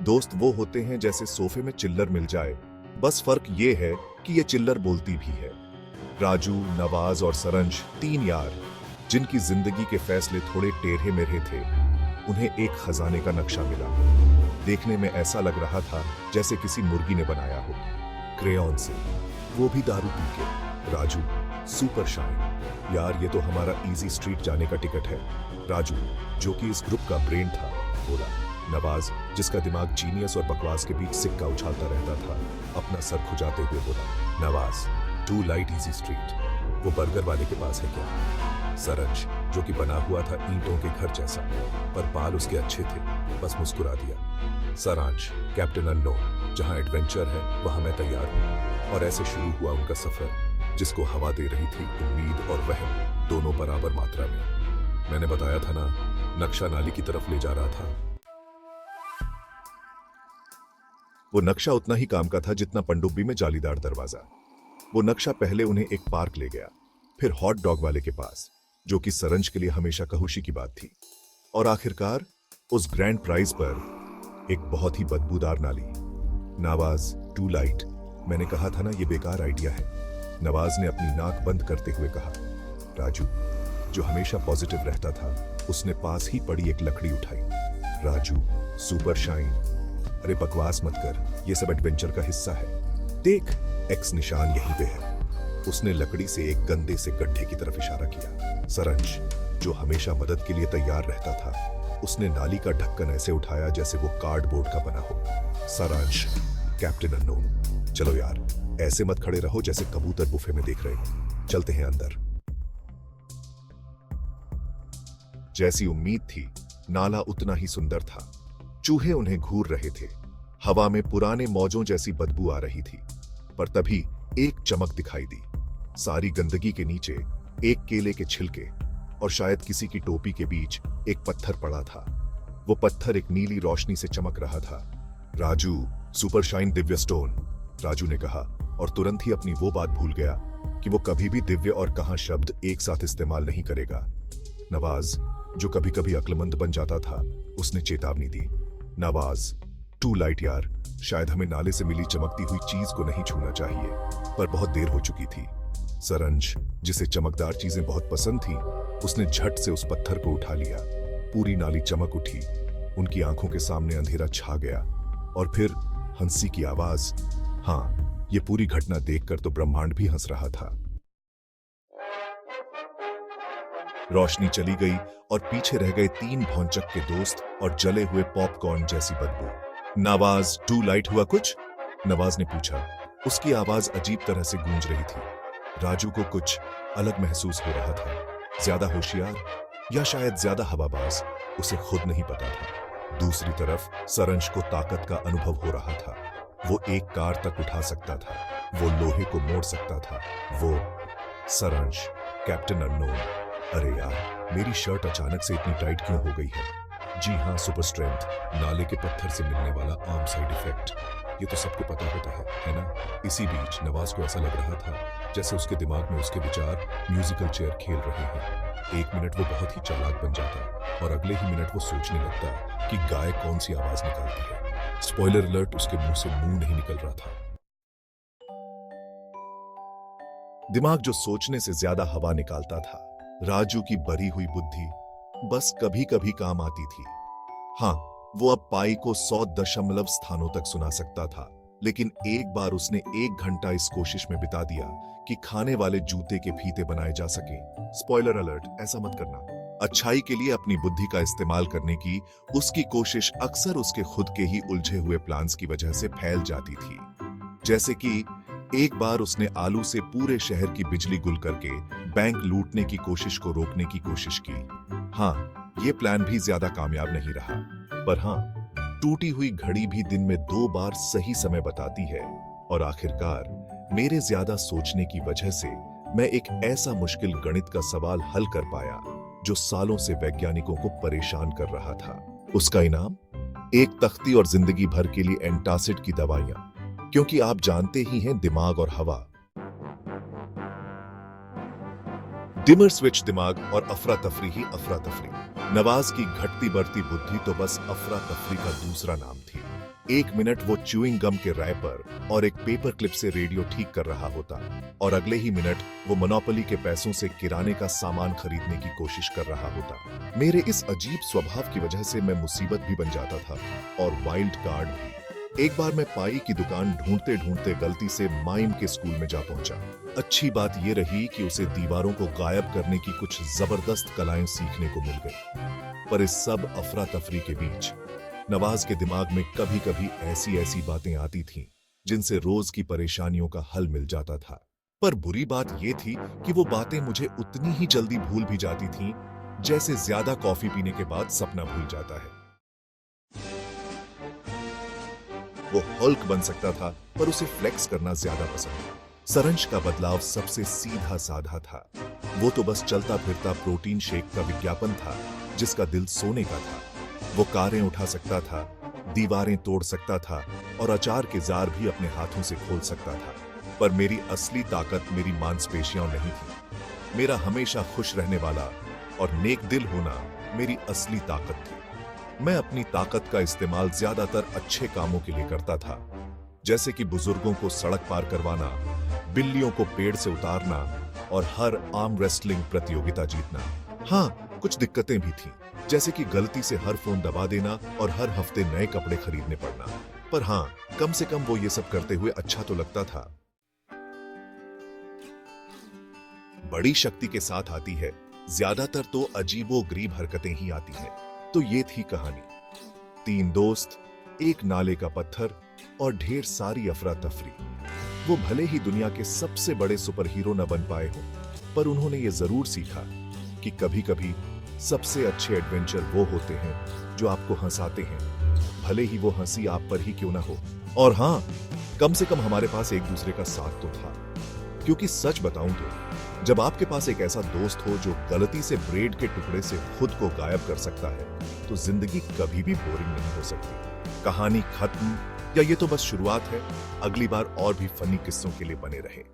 दोस्त वो होते हैं जैसे सोफे में चिल्लर मिल जाए, बस फर्क ये है कि ये चिल्लर बोलती भी है। राजू, नवाज और सरंज, 3 यार जिनकी जिंदगी के फैसले थोड़े टेढ़े मेढ़े थे। उन्हें एक खजाने का नक्शा मिला। देखने में ऐसा लग रहा था जैसे किसी मुर्गी ने बनाया हो, क्रेयॉन से, वो भी दारू पी के। Raju, super shine. यार ये तो हमारा इजी स्ट्रीट जाने का टिकट है। राजू, जो कि इस ग्रुप का ब्रेन था, बोला। नवाज, जिसका दिमाग जीनियस और बकवास के बीच सिक्का उछालता रहता था, अपना सर खुजाते हुए बोला। Nawaz, to light easy street, वो बर्गर वाले के पास है क्या? सरंज, जो कि बना हुआ था ईंटों के घर जैसा, पर बाल उसके अच्छे थे, बस मुस्कुरा दिया। सरांश, कैप्टन अननोन, जहां एडवेंचर है वहां मैं तैयार हूं। और ऐसे शुरू हुआ उनका सफर, जिसको हवा दे रही थी उम्मीद और वहम, दोनों बराबर मात्रा में। मैंने बताया था ना, नक्शा नाली की तरफ ले जा रहा था। वो नक्शा उतना ही काम का था जितना पनडुब्बी में जालीदार दरवाजा। वो नक्शा पहले उन्हें एक पार्क ले गया, फिर हॉट डॉग वाले के पास, जो कि सरंज के लिए हमेशा कहुशी की बात थी, और आखिरकार उस ग्रैंड प्राइज पर एक बहुत ही बदबूदार नाली। नवाज, टू लाइट, मैंने कहा था ना ये बेकार आइडिया है। नवाज ने अपनी नाक बंद करते हुए कहा। राजू, जो हमेशा पॉजिटिव रहता था, उसने पास ही पड़ी एक लकड़ी उठाई। राजू, सुपर शाइन, अरे बकवास मत कर, ये सब एडवेंचर का हिस्सा है। देख, एक्स निशान यहीं पे है। उसने लकड़ी से एक गंदे से गड्ढे की तरफ इशारा किया। सरंज, जो हमेशा मदद के लिए तैयार रहता था, उसने नाली का ढक्कन ऐसे उठाया जैसे वो कार्डबोर्ड का बना हो। सारांश, कैप्टन अननोन, चलो यार, ऐसे मत खड़े रहो जैसे कबूतर बुफे में देख रहे हो, चलते हैं अंदर। जैसी उम्मीद थी, नाला उतना ही सुंदर था। चूहे उन्हें घूर रहे थे। हवा में पुराने मौजों जैसी बदबू आ रही थी, पर तभी एक चमक दिखाई दी। सारी गंदगी के नीचे एक केले के छिलके और शायद किसी की टोपी के बीच एक पत्थर पड़ा था। वो पत्थर एक नीली रोशनी से चमक रहा था। Raju, super shine Divya stone, Raju ने कहा, और तुरंत ही अपनी वो बात भूल गया कि वो कभी भी दिव्य और कहां शब्द एक साथ इस्तेमाल नहीं करेगा। नवाज, जो कभी कभी अक्लमंद बन जाता था, उसने चेतावनी दी। नवाज, टू लाइट यार, शायद हमें नाले से मिली चमकती हुई चीज को नहीं छूना चाहिए, पर बहुत देर हो चुकी थी। सरंज, जिसे चमकदार चीजें बहुत पसंद थी, उसने झट से उस पत्थर को उठा लिया। पूरी नाली चमक उठी। उनकी आंखों के सामने अंधेरा छा गया, और फिर हंसी की आवाज। हाँ, ये पूरी घटना देखकर तो ब्रह्मांड भी हंस रहा था। रोशनी चली गई और पीछे रह गए 3 भौंचक के दोस्त और जले हुए पॉपकॉर्न जैसी बदबू। नवाज, टू लाइट हुआ कुछ? नवाज ने पूछा। उसकी आवाज अजीब तरह से गूंज रही थी। राजू को कुछ अलग महसूस हो रहा था। ज्यादा होशियार या शायद ज्यादा हवाबाज, उसे खुद नहीं पता था। दूसरी तरफ सरंज को ताकत का अनुभव हो रहा था। वो एक कार तक उठा सकता था, वो लोहे को मोड़ सकता था। वो सरंज, कैप्टन अननोन। अरे यार, मेरी शर्ट अचानक से इतनी टाइट क्यों हो गई है? जी हाँ, सुपर स्ट्रेंथ, नाले के पत्थर से मिलने वाला आम साइड इफेक्ट। ये तो सबको पता होता है ना? इसी बीच नवाज को ऐसा लग रहा था जैसे उसके दिमाग में उसके विचार म्यूजिकल चेयर खेल रहे हैं। एक मिनट वो बहुत ही चालाक बन जाता और अगले ही मिनट वो सोचने लगता कि गाय कौन सी आवाज निकालती है। स्पॉइलर अलर्ट, उसके मुंह से मुंह नहीं निकल रहा था। दिमाग जो सोचने से ज्यादा हवा निकालता था, राजू की भरी हुई बुद्धि बस कभी कभी काम आती थी। हाँ, वो अब पाई को 100 दशमलव स्थानों तक सुना सकता था, लेकिन एक बार उसने 1 घंटा इस कोशिश में बिता दिया कि खाने वाले जूते के फीते बनाए जा सके। स्पॉइलर अलर्ट, ऐसा मत करना। अच्छाई के लिए अपनी बुद्धि का इस्तेमाल करने की उसकी कोशिश अक्सर उसके खुद के ही उलझे हुए प्लान्स की वजह से फैल जाती थी। जैसे कि एक बार उसने आलू से पूरे शहर की बिजली गुल करके बैंक लूटने की कोशिश को रोकने की कोशिश की। हाँ, ये प्लान भी ज्यादा कामयाब नहीं रहा, पर हाँ, टूटी हुई घड़ी भी दिन में 2 बार सही समय बताती है। और आखिरकार मेरे ज्यादा सोचने की वजह से मैं एक ऐसा मुश्किल गणित का सवाल हल कर पाया जो सालों से वैज्ञानिकों को परेशान कर रहा था। उसका इनाम, एक तख्ती और जिंदगी भर के लिए एंटासिड की दवाइयां, क्योंकि आप जानते ही हैं, दिमाग और हवा। डिमर स्विच दिमाग और अफरा तफरी ही अफरा तफरी। नवाज की घटती बढ़ती बुद्धि तो बस अफरा तफरी का दूसरा नाम थी। 1 मिनट वो च्यूइंग गम के रैपर और एक पेपर क्लिप से रेडियो ठीक कर रहा होता और अगले ही मिनट वो मोनोपोली के पैसों से किराने का सामान खरीदने की कोशिश कर रहा होता। मेरे इस अजीब स्वभाव की वजह से मैं मुसीबत भी बन जाता था और वाइल्ड कार्ड भी। एक बार मैं पाई की दुकान ढूंढते ढूंढते गलती से माइम के स्कूल में जा पहुंचा। अच्छी बात यह रही कि उसे दीवारों को गायब करने की कुछ जबरदस्त कलाएं सीखने को मिल गई। पर इस सब अफरा तफरी के बीच नवाज के दिमाग में कभी कभी ऐसी ऐसी बातें आती थीं जिनसे रोज की परेशानियों का हल मिल जाता था। पर बुरी बात यह थी कि वो बातें मुझे उतनी ही जल्दी भूल भी जाती थीं जैसे ज्यादा कॉफी पीने के बाद सपना भूल जाता है। वो हल्क बन सकता था पर उसे फ्लेक्स करना ज्यादा पसंद था। सरंज का बदलाव सबसे सीधा साधा था। वो तो बस चलता फिरता प्रोटीन शेक का विज्ञापन था जिसका दिल सोने का था। वो कारें उठा सकता था, दीवारें तोड़ सकता था और अचार के जार भी अपने हाथों से खोल सकता था। पर मेरी असली ताकत मेरी मांसपेशियां नहीं थी। मेरा हमेशा खुश रहने वाला और नेक दिल होना मेरी असली ताकत थी। मैं अपनी ताकत का इस्तेमाल ज्यादातर अच्छे कामों के लिए करता था, जैसे कि बुजुर्गों को सड़क पार करवाना, बिल्लियों को पेड़ से उतारना और हर आर्म रेसलिंग प्रतियोगिता जीतना। हाँ, कुछ दिक्कतें भी थीं, जैसे कि गलती से हर फोन दबा देना और हर हफ्ते नए कपड़े खरीदने पड़ना। पर हाँ, कम से कम वो ये सब करते हुए अच्छा तो लगता था। बड़ी शक्ति के साथ आती है ज्यादातर तो अजीबो-गरीब हरकतें ही आती हैं। तो ये थी कहानी। 3 दोस्त, एक नाले का पत्थर और ढेर सारी अफरा तफरी। वो भले ही दुनिया के सबसे बड़े सुपर हीरो न बन पाए हों, पर उन्होंने ये जरूर सीखा कि कभी कभी सबसे अच्छे एडवेंचर वो होते हैं जो आपको हंसाते हैं, भले ही वो हंसी आप पर ही क्यों ना हो। और हाँ, कम से कम हमारे पास एक दूसरे का साथ तो था। क्योंकि सच बताऊं तो जब आपके पास एक ऐसा दोस्त हो जो गलती से ब्रेड के टुकड़े से खुद को गायब कर सकता है, तो जिंदगी कभी भी बोरिंग नहीं हो सकती। कहानी खत्म या ये तो बस शुरुआत है। अगली बार और भी फनी किस्सों के लिए बने रहे।